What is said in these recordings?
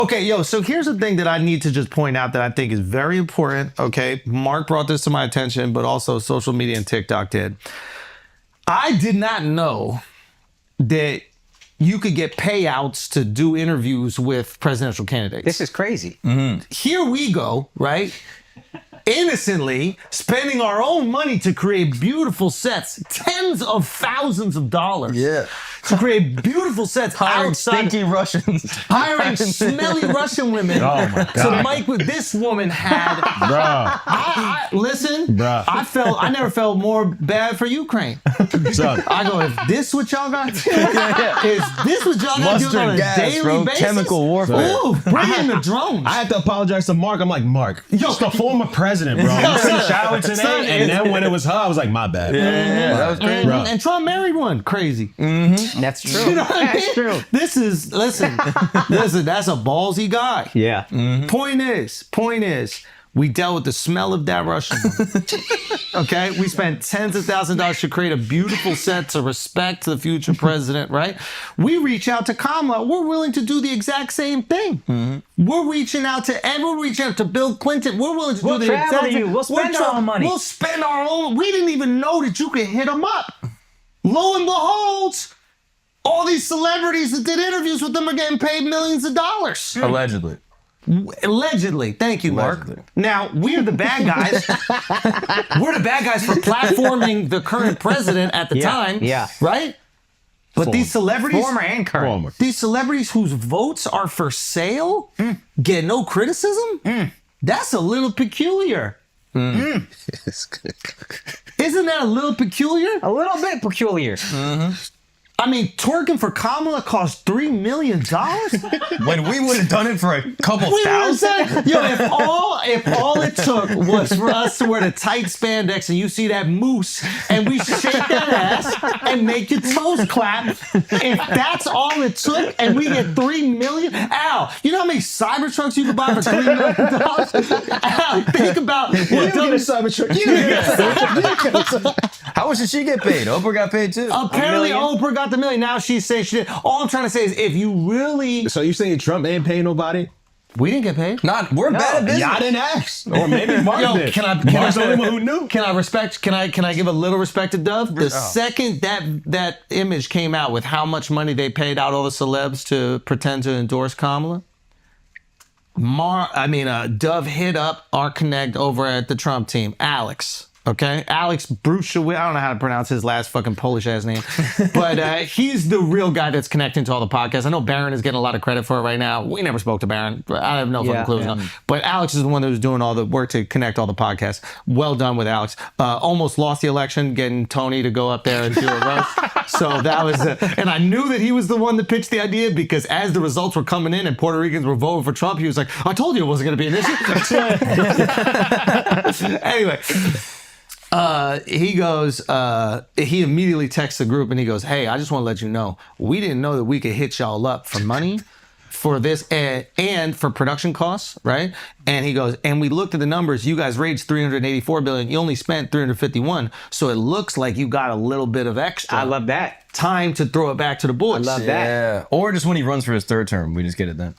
Okay, so here's the thing that I need to just point out that I think is very important, okay? Mark brought this to my attention, but also social media and TikTok did. I did not know that you could get payouts to do interviews with presidential candidates. This is crazy. Here we go, right? Innocently spending our own money to create beautiful sets, tens of thousands of dollars. Yeah. To create beautiful sets Hiring outside. stinky Russians. Hiring smelly Russian women. Oh my To God. mic with this woman had. Bruh. Listen, Bruh. I never felt more bad for Ukraine. What's up? I go, if this what y'all got? Is this what y'all got doing on a gas, daily bro. basis? Chemical warfare. Ooh, bring in the drones. I had to apologize to Mark. I'm like, Mark, it's the former president, bro. I was in the shower today, son, and then when it was her, I was like, my bad. Yeah, that was crazy. And Trump married one. Crazy. That's true. You know what I mean? That's true. Listen, that's a ballsy guy. Yeah. Point is, we dealt with the smell of that Russian woman. Okay? We spent tens of thousands of dollars to create a beautiful set to respect the future president, right? We reach out to Kamala. We're willing to do the exact same thing. We're reaching out to Bill Clinton. We're willing to We'll do the travel exact to you. same. We'll spend our own money. We'll spend our own. We didn't even know that you could hit them up. Lo and behold, all these celebrities that did interviews with them are getting paid millions of dollars. Allegedly. Allegedly. Thank you, Mark. Allegedly. Now, we're the bad guys. We're the bad guys for platforming the current president at the time. Yeah. Right? But these celebrities, Former and current. these celebrities whose votes are for sale get no criticism? That's a little peculiar. Isn't that a little peculiar? A little bit peculiar. I mean, twerking for Kamala cost $3 million? When we would have done it for a couple thousand. Yo, if all it took was for us to wear the tight spandex and you see that moose and we shake that ass and make your toes clap, if that's all it took and we get $3 million, Al, you know how many Cybertrucks you could buy for $3 million? Al, think about what Cybertruck. How much did she get paid? Oprah got paid too. Apparently Oprah got the million. Now she's saying she did. All I'm trying to say is if you really... So you saying Trump ain't paying nobody? We didn't get paid. We're bad at business. Y'all didn't ask. Or maybe Mark Yo, did. can I Mark's the only one who knew. Can I give a little respect to Dove? The second that image came out with how much money they paid out all the celebs to pretend to endorse Kamala, Dove hit up our connect over at the Trump team, Alex. Okay, Alex Bruchewitz. I don't know how to pronounce his last fucking Polish ass name, but he's the real guy that's connecting to all the podcasts. I know Barron is getting a lot of credit for it right now. We never spoke to Barron. I have no fucking clue. But Alex is the one that was doing all the work to connect all the podcasts. Well done with Alex. Almost lost the election getting Tony to go up there and do a roast. So that was, and I knew that he was the one that pitched the idea because as the results were coming in and Puerto Ricans were voting for Trump, he was like, "I told you it wasn't going to be an issue." Anyway. He goes, he immediately texts the group and he goes, "Hey, I just want to let you know, we didn't know that we could hit y'all up for money for this and for production costs, right?" And he goes, "And we looked at the numbers. You guys raised $384 billion. You only spent $351. So it looks like you got a little bit of extra. I love that. Time to throw it back to the boys." I love that. Yeah. Or just when he runs for his third term, we just get it then.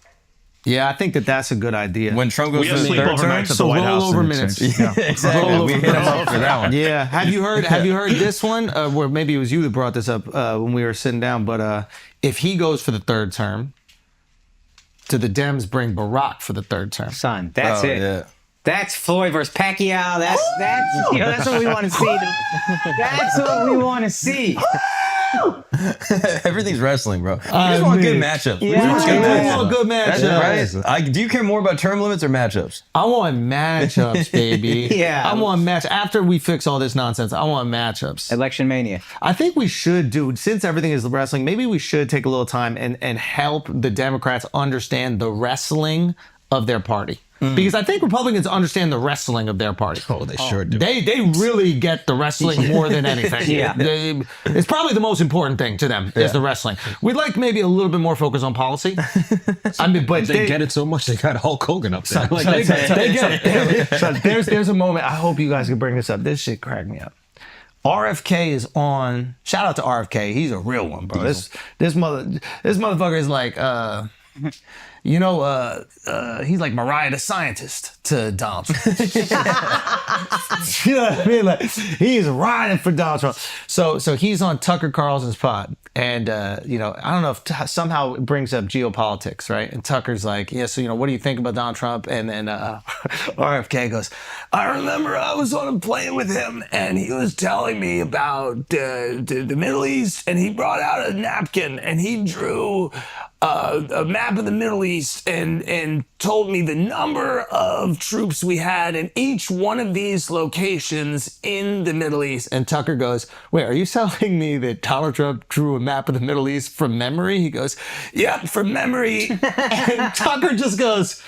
Yeah, I think that's a good idea. When Trump goes We for have his third term, sleepovers at the White House. rollover in minutes. exchange. yeah, exactly. We hit him up for that one. Yeah. Have you heard this one? Where maybe it was you that brought this up when we were sitting down. But if he goes for the third term, do the Dems bring Barack for the third term? Son, that's it. Yeah. That's Floyd versus Pacquiao. That's what we want to see. That's what we want to see. Everything's wrestling, bro. We just want good matchups. We Yeah. want good I matchups. want good That's matchups. right. Do you care more about term limits or matchups? I want matchups, baby. Yeah. I want match. After we fix all this nonsense, I want matchups. Election mania. I think we should do, since everything is wrestling, maybe we should take a little time and help the Democrats understand the wrestling of their party. Because I think Republicans understand the wrestling of their party. Oh, they sure do. They really get the wrestling more than anything. Yeah. It's probably the most important thing to them is the wrestling. We'd like maybe a little bit more focus on policy. I mean, but They get it so much they got Hulk Hogan up there. Like, they get it. So there's a moment. I hope you guys can bring this up. This shit cracked me up. RFK is on. Shout out to RFK. He's a real one, bro. This motherfucker is like you know, he's like Mariah the Scientist to Donald Trump. You know what I mean? Like, he's riding for Donald Trump. So he's on Tucker Carlson's pod. And, you know, I don't know if somehow it brings up geopolitics, right? And Tucker's like, yeah, so, you know, what do you think about Donald Trump? And then RFK goes, I remember I was on a plane with him and he was telling me about the Middle East, and he brought out a napkin and he drew a map of the Middle East and told me the number of troops we had in each one of these locations in the Middle East. And Tucker goes, wait, are you telling me that Donald Trump drew a map of the Middle East from memory? He goes, yeah, from memory. And Tucker just goes,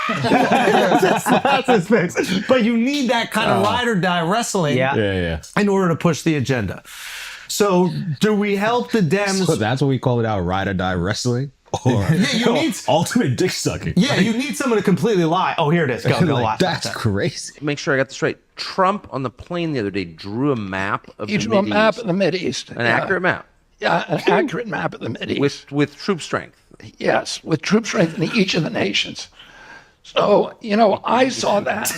that's his fix. But you need that kind of ride or die wrestling in order to push the agenda. So do we help the Dems? So that's what we call it out, ride or die wrestling? Or you need ultimate dick sucking. Yeah, you need someone to completely lie. Oh, here it is. Go Like, watch that's crazy. Make sure I got this right. Trump on the plane the other day drew a map of He the drew a Mideast. map of the Mideast. An accurate map. Yeah, an accurate map of the Mideast. With troop strength. Yes, with troop strength in each of the nations. So, you know, I saw that.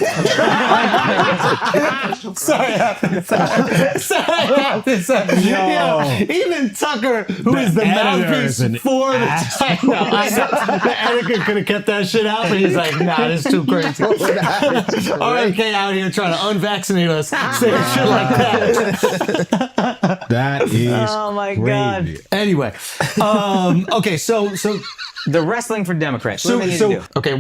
Even Tucker, who is the mouthpiece for the the editor could have kept that shit out, but he's like, nah, this is too crazy. RFK out here trying to unvaccinate us, saying shit like that. That is Oh my God. Anyway, okay, so The wrestling for Democrats. What do they need to do? okay,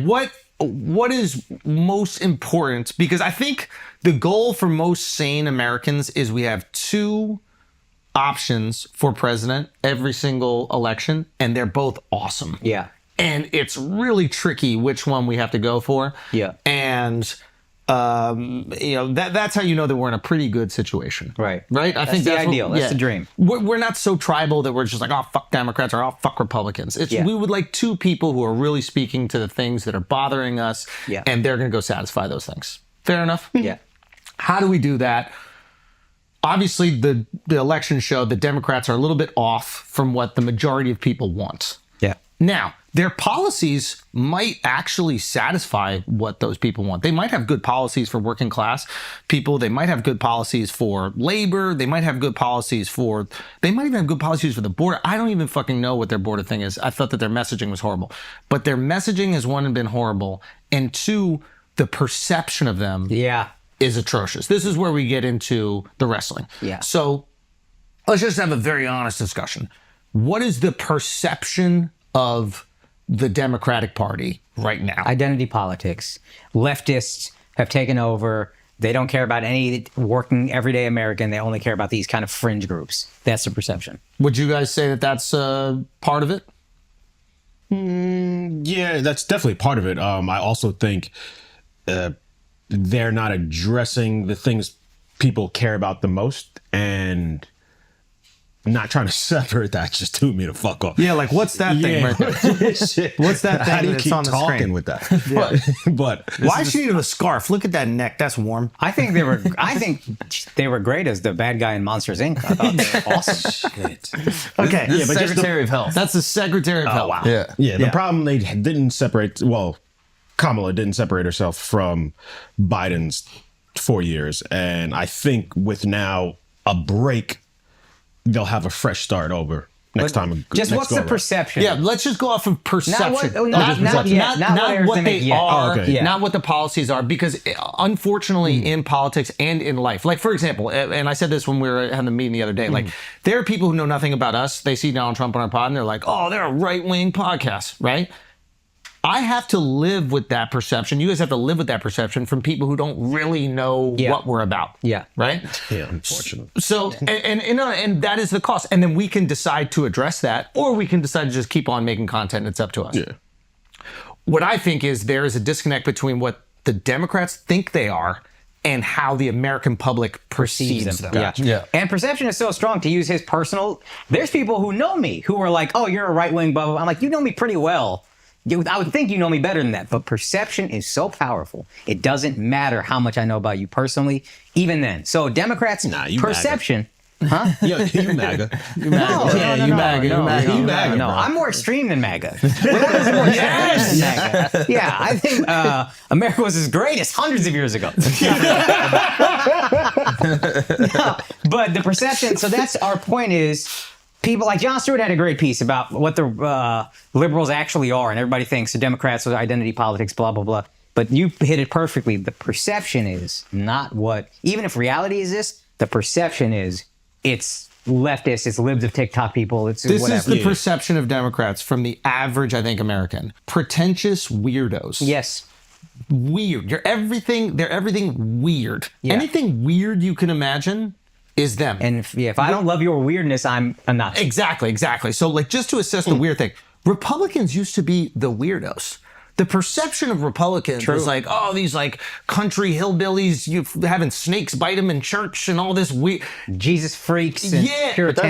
what is most important? Because I think the goal for most sane Americans is we have two options for president every single election, and they're both awesome. Yeah. And it's really tricky which one we have to go for. Yeah. And you know, that's how you know that we're in a pretty good situation. Right. Right? I think the that's ideal. That's the dream. We're not so tribal that we're just like, oh, fuck Democrats or oh, fuck Republicans. We would like two people who are really speaking to the things that are bothering us, and they're going to go satisfy those things. Fair enough? Yeah. How do we do that? Obviously, the election showed that Democrats are a little bit off from what the majority of people want. Yeah. Now, their policies might actually satisfy what those people want. They might have good policies for working class people. They might have good policies for labor. They might have good policies for, they might even have good policies for the border. I don't even fucking know what their border thing is. I thought that their messaging was horrible. But their messaging has, one, been horrible. And two, the perception of them is atrocious. This is where we get into the wrestling. Yeah. So let's just have a very honest discussion. What is the perception of the Democratic Party right now? Identity politics. Leftists have taken over. They don't care about any working everyday American. They only care about these kind of fringe groups. That's the perception. Would you guys say that that's part of it? Yeah, that's definitely part of it. I also think they're not addressing the things people care about the most, and not trying to separate that just threw me the fuck off. Yeah, like what's that thing right there? What's that thing How do you that's keep on the talking screen? with that? But Why is she needing a scarf? Look at that neck. That's warm. I think they were great as the bad guy in Monsters Inc. I thought they were awesome. Okay. Yeah, but Secretary of Health. That's the Secretary of Health. Wow. Yeah. the problem, they didn't separate. Well, Kamala didn't separate herself from Biden's 4 years, and I think with now a break, they'll have a fresh start over next time. Just next what's the go-around. perception? Yeah, let's just go off of perception. Not what they are, Yeah. not what the policies are, because unfortunately in politics and in life, like for example, and I said this when we were having the meeting the other day, like there are people who know nothing about us. They see Donald Trump on our pod and they're like, oh, they're a right-wing podcast, right? I have to live with that perception. You guys have to live with that perception from people who don't really know what we're about. Yeah. Right? Yeah, unfortunately. So, and that is the cost. And then we can decide to address that, or we can decide to just keep on making content. It's up to us. Yeah. What I think is there is a disconnect between what the Democrats think they are and how the American public perceives them. Yeah. And perception is so strong, to use his personal. There's people who know me who are like, oh, you're a right-wing blah, blah, blah. I'm like, you know me pretty well. I would think you know me better than that, but perception is so powerful. It doesn't matter how much I know about you personally, even then. So Democrats' perception You MAGA. You MAGA. Yeah, you MAGA. You MAGA. You MAGA. No, bro. I'm more extreme than MAGA. Yes! Yeah, I think America was as great as hundreds of years ago. No, but the perception, so that's our point is, people like Jon Stewart had a great piece about what the liberals actually are, and everybody thinks the Democrats are identity politics, blah, blah, blah. But you hit it perfectly. The perception is not what, even if reality is this, the perception is it's leftists, it's libs of TikTok people, it's This whatever. is the perception of Democrats from the average, I think, American. Pretentious weirdos. Yes. Weird. They're everything weird. Yeah. Anything weird you can imagine is them. And if I don't love your weirdness, I'm a Nazi. Exactly. So, like, just to assess the weird thing, Republicans used to be the weirdos. The perception of Republicans was like, oh, these like country hillbillies, you having snakes bite them in church and all this weird Jesus freaks and Yeah, Puritans.